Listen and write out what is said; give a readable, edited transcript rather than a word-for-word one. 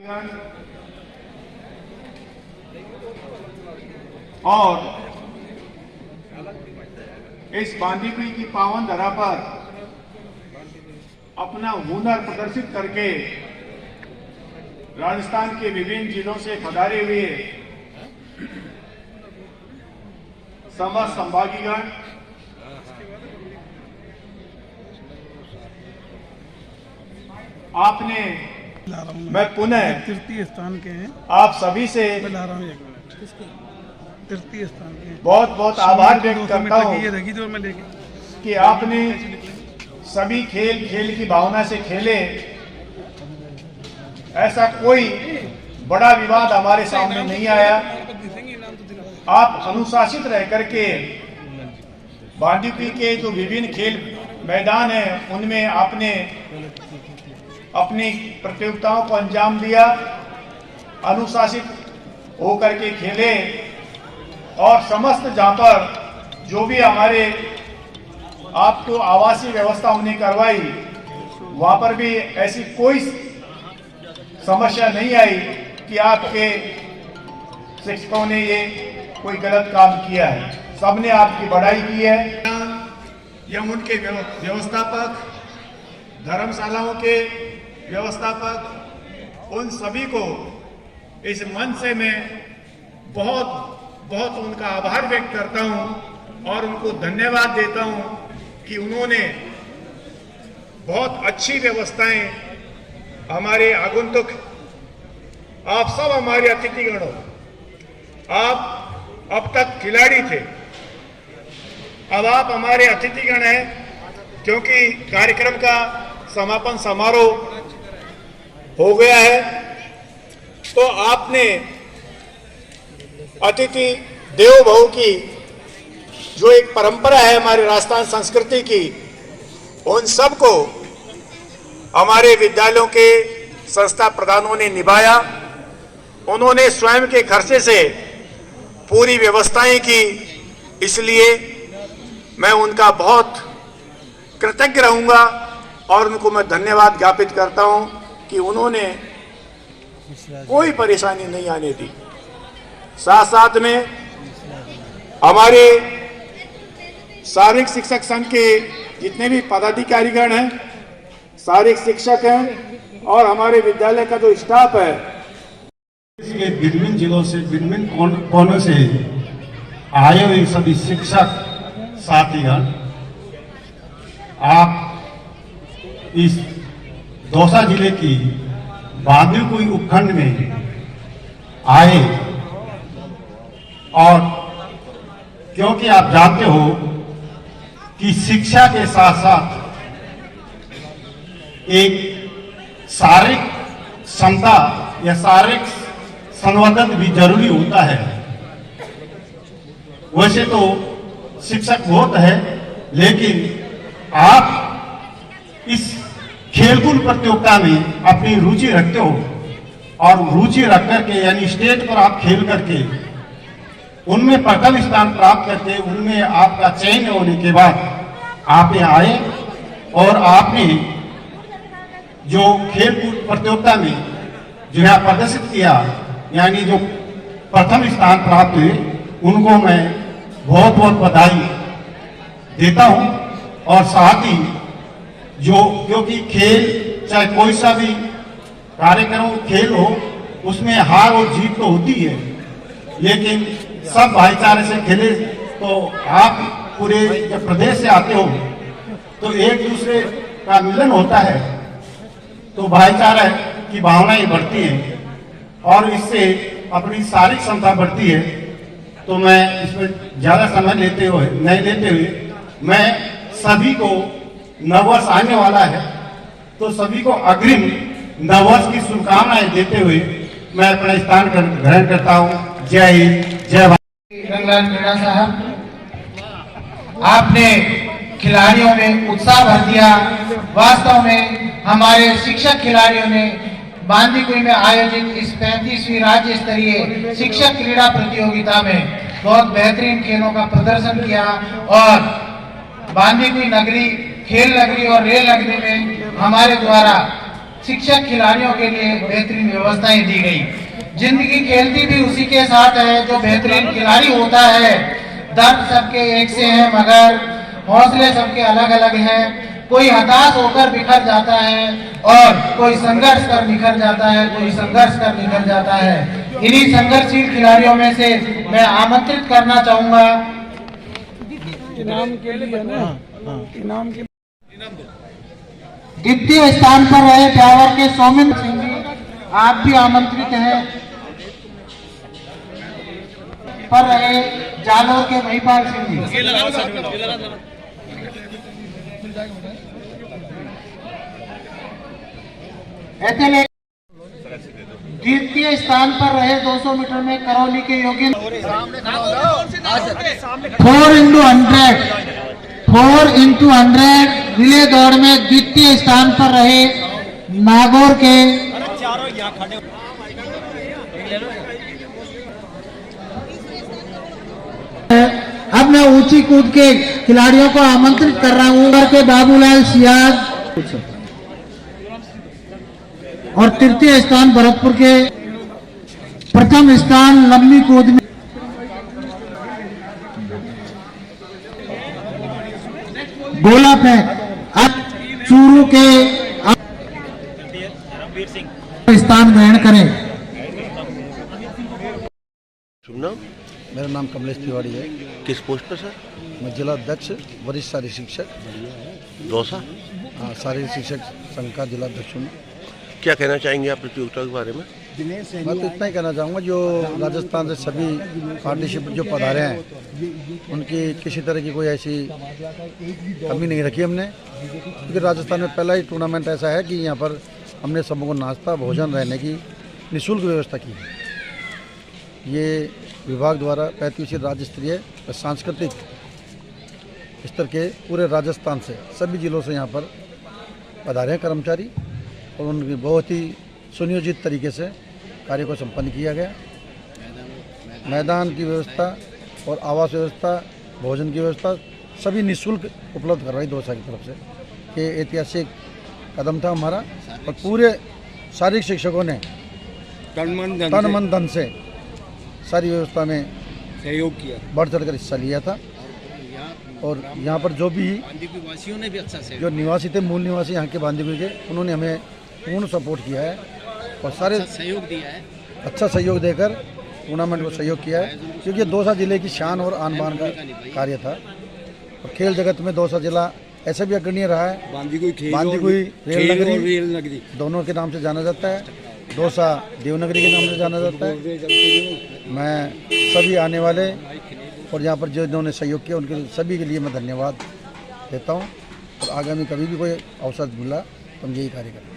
और इस बांदीकुई की पावन धरा पर अपना हुनर प्रदर्शित करके राजस्थान के विभिन्न जिलों से पधारे हुए समस्त संभागीगण, आपने मैं पुनः तृतीय स्थान के हैं। आप सभी से ला रहा हूँ, एक मिनट। तृतीय स्थान के बहुत बहुत आभार व्यक्त करता हूँ ये रखी तो मैं लेके कि आपने सभी खेल की भावना से खेले। ऐसा कोई बड़ा विवाद हमारे सामने नहीं आया। आप अनुशासित रह करके बांदीकुई के जो विभिन्न खेल मैदान हैं उनमें आपने अपनी प्रतियोगिताओं को अंजाम दिया, अनुशासित होकर के खेले और समस्त जहां पर जो भी हमारे आपको आवासीय व्यवस्था हमने करवाई वहां पर भी ऐसी कोई समस्या नहीं आई कि आपके शिक्षकों ने ये कोई गलत काम किया है। सबने आपकी बड़ाई की है। यम उनके व्यवस्थापक, धर्मशालाओं के व्यवस्थापक, उन सभी को इस मंच से मैं बहुत बहुत उनका आभार व्यक्त करता हूं और उनको धन्यवाद देता हूं कि उन्होंने बहुत अच्छी व्यवस्थाएं हमारे आगंतुक, आप सब हमारे अतिथिगण हो। आप अब तक खिलाड़ी थे, अब आप हमारे अतिथिगण हैं क्योंकि कार्यक्रम का समापन समारोह हो गया है। तो आपने अतिथि देवो भव की जो एक परंपरा है हमारी राजस्थान संस्कृति की, उन सब को हमारे विद्यालयों के संस्था प्रधानों ने निभाया। उन्होंने स्वयं के खर्चे से पूरी व्यवस्थाएं की, इसलिए मैं उनका बहुत कृतज्ञ रहूंगा और उनको मैं धन्यवाद ज्ञापित करता हूं कि उन्होंने कोई परेशानी नहीं आने दी। साथ साथ में हमारे शारीरिक शिक्षक संघ के जितने भी पदाधिकारीगण हैं, शारीरिक शिक्षक हैं और हमारे विद्यालय का जो स्टाफ है, इसके विभिन्न जिलों से, विभिन्न कोनों से आए हुए सभी शिक्षक साथीगण, आप इस दौसा जिले की बांदीकुई उपखंड में आए और क्योंकि आप जानते हो कि शिक्षा के साथ साथ एक शारीरिक क्षमता या शारीरिक संवर्धन भी जरूरी होता है। वैसे तो शिक्षक बहुत है, लेकिन आप इस खेलकूद प्रतियोगिता में अपनी रुचि रखते हो और रुचि रख करके यानी स्टेट पर आप खेल करके उनमें प्रथम स्थान प्राप्त करके उनमें आपका चयन होने के बाद आप यहाँ आए और आपने जो खेलकूद प्रतियोगिता में जो है प्रदर्शित किया, यानी जो प्रथम स्थान प्राप्त हुए, उनको मैं बहुत बहुत बधाई देता हूं। और साथ ही जो क्योंकि खेल चाहे कोई सा भी कार्यक्रम खेल हो, उसमें हार और जीत तो होती है, लेकिन सब भाईचारे से खेले। तो आप पूरे जब प्रदेश से आते हो तो एक दूसरे का मिलन होता है, तो भाईचारा की भावनाएं बढ़ती हैं और इससे अपनी शारीरिक क्षमता बढ़ती है। तो मैं इसमें ज्यादा समय नहीं लेते हुए मैं सभी को, नववर्ष आने वाला है तो सभी को अग्रिम नववर्ष की शुभकामनाएं देते हुए मैं अपना स्थान ग्रहण करता हूं। जय हिंद, जय भारत। रंगलाल मीणा साहब, आपने खिलाड़ियों में उत्साह भर दिया। वास्तव में हमारे शिक्षक खिलाड़ियों ने बांदीकुई में आयोजित इस 35वीं राज्य स्तरीय शिक्षक क्रीड़ा प्रतियोगिता में बहुत बेहतरीन खेलों का प्रदर्शन किया और बांदीकुई नगरी, खेल नगरी और रेल नगरी में हमारे द्वारा शिक्षक खिलाड़ियों के लिए बेहतरीन व्यवस्थाएं दी गई। जिंदगी खेलती भी उसी के साथ है जो बेहतरीन खिलाड़ी होता है। दर्द सबके एक से है मगर हौसले सबके अलग अलग हैं। कोई हताश होकर बिखर जाता है और कोई संघर्ष कर निखर जाता है, कोई संघर्ष कर निखर जाता है। इन्हीं संघर्षशील खिलाड़ियों में से मैं आमंत्रित करना चाहूंगा इनाम के लिए ना, इनाम के द्वितीय स्थान पर रहे ब्यावर के सौमिंद्र सिंह जी, आप भी आमंत्रित हैं। पर रहे जालोर के महिपाल सिंह जी। एथलेट द्वितीय स्थान पर रहे 200 मीटर में करौली के योगेंद्र 4x100 रिले दौड़ में द्वितीय स्थान पर रहे नागौर के अब मैं ऊंची कूद के खिलाड़ियों को आमंत्रित कर रहा हूं के बाबूलाल सियाज और तृतीय स्थान भरतपुर के प्रथम स्थान लंबी कूद में गोला फेंक अब चूरू के स्थान ग्रहण करें। शुभ नाम? मेरा नाम कमलेश तिवारी है। किस पोस्ट पर सर? मैं जिला अध्यक्ष वरिष्ठ शारीरिक शिक्षक दौसा। शारीरिक शिक्षक संघ का जिला अध्यक्ष हूँ। क्या कहना चाहेंगे आप प्रतियोगिता के बारे में? मैं तो इतना ही कहना चाहूँगा, जो राजस्थान से सभी पार्टिसिपेंट जो पधारे हैं उनकी किसी तरह की कोई ऐसी कमी नहीं रखी हमने, क्योंकि राजस्थान में पहला ही टूर्नामेंट ऐसा है कि यहाँ पर हमने सबों को नाश्ता भोजन रहने की निःशुल्क व्यवस्था की है। ये विभाग द्वारा 35वीं राज्य स्तरीय सांस्कृतिक स्तर के पूरे राजस्थान से सभी जिलों से यहाँ पर पधारे हैं कर्मचारी, और उनकी बहुत ही सुनियोजित तरीके से कार्य को संपन्न किया गया। मैदान की व्यवस्था और आवास व्यवस्था, भोजन की व्यवस्था सभी निःशुल्क उपलब्ध करवाई दौसा की तरफ से। ये ऐतिहासिक कदम था हमारा, और पूरे शारीरिक शिक्षकों ने तन मन धन से सारी व्यवस्था में सहयोग किया, बढ़ चढ़कर हिस्सा लिया था। और यहाँ पर जो भी वासियों ने भी अच्छा जो निवासी थे, मूल निवासी यहाँ के बांदीकुई के, उन्होंने हमें पूर्ण सपोर्ट किया है और सारे सहयोग दिया है, अच्छा सहयोग देकर टूर्नामेंट को सहयोग किया है, क्योंकि ये दौसा जिले की शान और आन बान का कार्य था। और खेल जगत में दौसा जिला ऐसे भी अग्रणीय रहा है। बांदीकुई रेल नगरी दोनों के नाम से जाना जाता है, दौसा देवनगरी के नाम से जाना जाता है। मैं सभी आने वाले और यहाँ पर जो इन्होंने सहयोग किया उनके सभी के लिए मैं धन्यवाद देता हूँ, और आगामी कभी भी कोई अवसर मिला तो हम यही कार्य करेंगे।